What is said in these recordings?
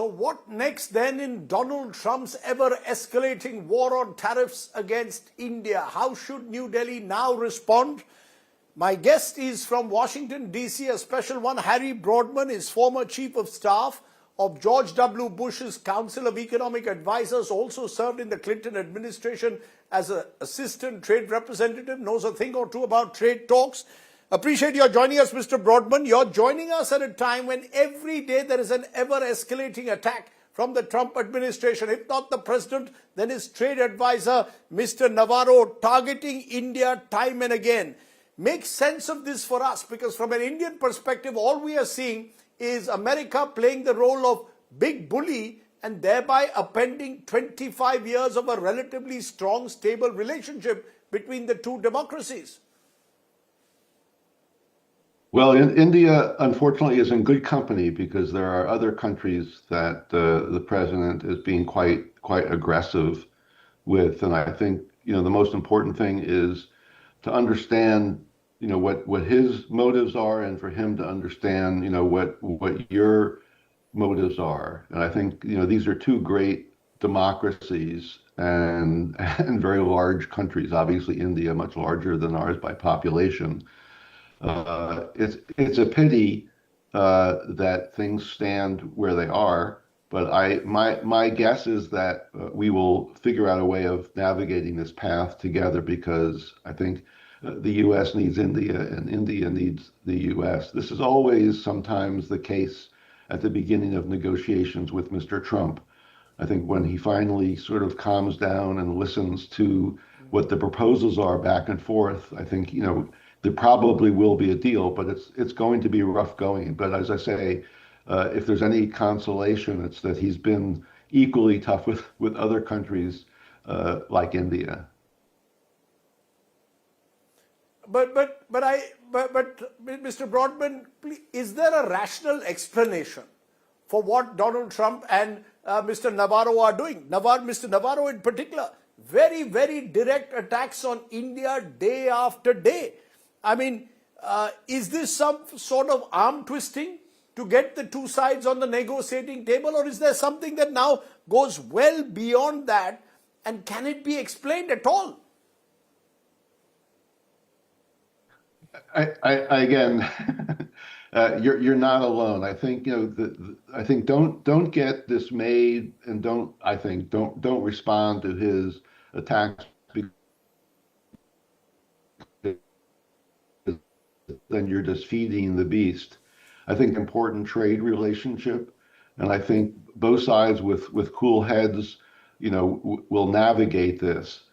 So what next then in Donald Trump's ever escalating war on tariffs against India? How should New Delhi now respond? My guest is from Washington, D.C., a special one. Harry Brodman is former chief of staff of George W. Bush's Council of Economic Advisors, also served in the Clinton administration as an assistant trade representative, knows a thing or two about trade talks. Appreciate your joining us, Mr. Broadman. You're joining us at a time when every day there is an ever-escalating attack from the Trump administration. If not the president, then his trade advisor, Mr. Navarro, targeting India time and again. Make sense of this for us, because from an Indian perspective, all we are seeing is America playing the role of big bully and thereby appending 25 years of a relatively strong, stable relationship between the two democracies. Well, India, unfortunately, is in good company because there are other countries that the president is being quite aggressive with, and I think the most important thing is to understand what his motives are, and for him to understand what your motives are. And I think these are two great democracies and very large countries. Obviously, India much larger than ours by population. It's a pity that things stand where they are, but my guess is that we will figure out a way of navigating this path together, because I think the U.S. needs India and India needs the U.S. This is always sometimes the case at the beginning of negotiations with Mr. Trump. I think when he finally sort of calms down and listens to what the proposals are back and forth, I think there probably will be a deal, but it's going to be rough going. But as I say, if there's any consolation, it's that he's been equally tough with other countries like India. But Mr. Broadman, is there a rational explanation for what Donald Trump and Mr. Navarro are doing? Mr. Navarro in particular, very, very direct attacks on India day after day. I mean, is this some sort of arm twisting to get the two sides on the negotiating table, or is there something that now goes well beyond that, and can it be explained at all? Again, you're not alone. I think I think don't get dismayed, and don't respond to his attacks, then you're just feeding the beast. I think important trade relationship, and I think both sides with cool heads, will navigate this.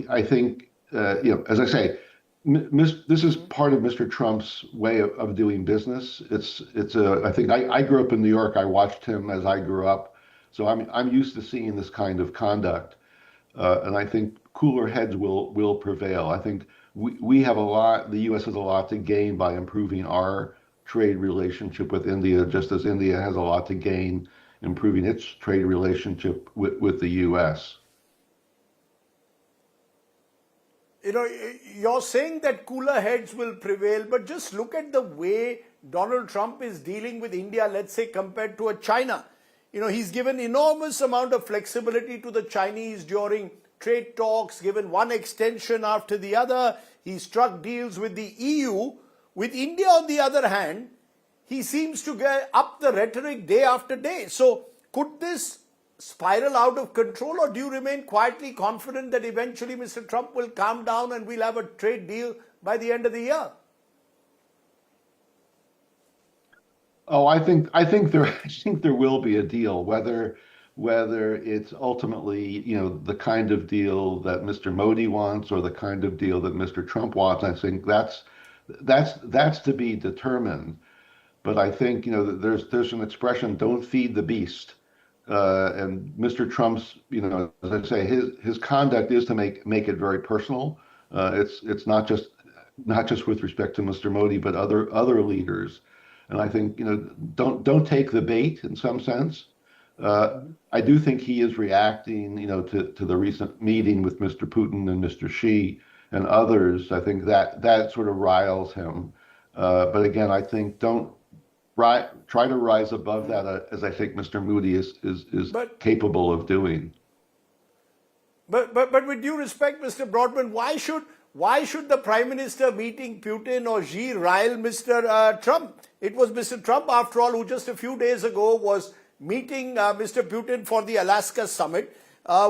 I think as I say, this is part of Mr. Trump's way of doing business. I think I grew up in New York. I watched him as I grew up, so I'm used to seeing this kind of conduct, and I think cooler heads will prevail. I think we have the U.S. has a lot to gain by improving our trade relationship with India, just as India has a lot to gain improving its trade relationship with the U.S. You're saying that cooler heads will prevail, but just look at the way Donald Trump is dealing with India, let's say, compared to a China. He's given enormous amount of flexibility to the Chinese during trade talks, given one extension after the other. He struck deals with the EU. With India, on the other hand, he seems to get up the rhetoric day after day. So could this spiral out of control, or do you remain quietly confident that eventually Mr. Trump will calm down and we'll have a trade deal by the end of the year? Oh, I think there will be a deal, whether it's ultimately the kind of deal that Mr. Modi wants or the kind of deal that Mr. Trump wants. I think that's to be determined. But I think there's an expression, don't feed the beast. And Mr. Trump's, as I say, his conduct is to make it very personal. It's not just with respect to Mr. Modi, but other leaders. And I think don't take the bait in some sense. I do think he is reacting, to the recent meeting with Mr. Putin and Mr. Xi and others. I think that sort of riles him. But again, I think don't try to rise above that, as I think Mr. Moody is But capable of doing. But with due respect, Mr. Broadman, why should the Prime Minister meeting Putin or Xi rile Mr. Trump? It was Mr. Trump, after all, who just a few days ago was meeting Mr. Putin for the Alaska summit.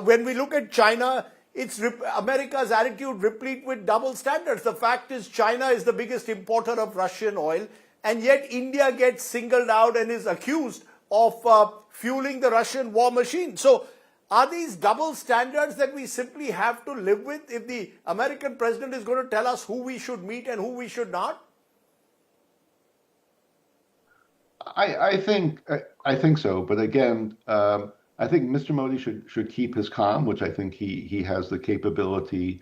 When we look at China, it's America's attitude replete with double standards. The fact is China is the biggest importer of Russian oil, and yet India gets singled out and is accused of fueling the Russian war machine. So are these double standards that we simply have to live with if the American president is going to tell us who we should meet and who we should not? I think so, but again, I think Mr. Modi should keep his calm, which I think he has the capability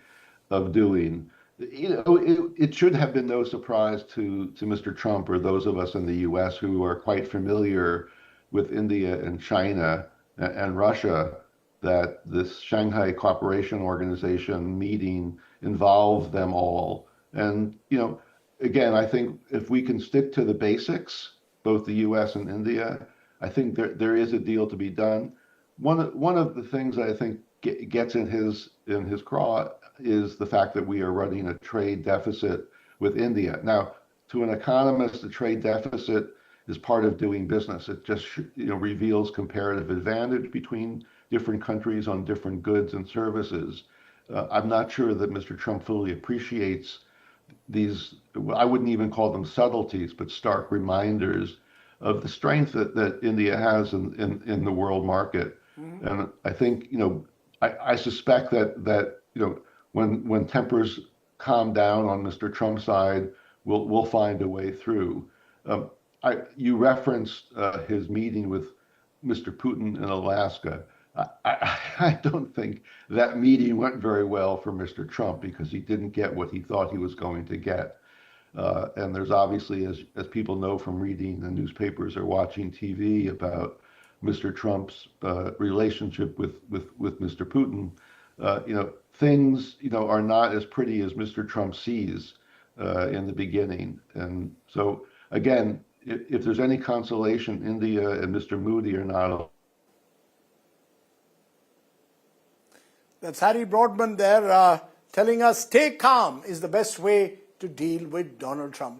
of doing. It should have been no surprise to Mr. Trump or those of us in the U.S. who are quite familiar with India and China and Russia that this Shanghai Cooperation Organization meeting involved them all. And, again, I think if we can stick to the basics, both the U.S. and India, I think there is a deal to be done. One of the things that I think gets in his craw is the fact that we are running a trade deficit with India. Now, to an economist, the trade deficit is part of doing business. It just reveals comparative advantage between different countries on different goods and services. I'm not sure that Mr. Trump fully appreciates these, I wouldn't even call them subtleties, but stark reminders of the strength that India has in the world market. Mm-hmm. And I think, I suspect that when tempers calm down on Mr. Trump's side, we'll find a way through. You referenced his meeting with Mr. Putin in Alaska. I don't think that meeting went very well for Mr. Trump because he didn't get what he thought he was going to get. And there's obviously, as people know from reading the newspapers or watching TV about Mr. Trump's relationship with Mr. Putin, things are not as pretty as Mr. Trump sees in the beginning. And so again, if there's any consolation, India and Mr. Moody are not. That's Harry Brodman there telling us stay calm is the best way to deal with Donald Trump.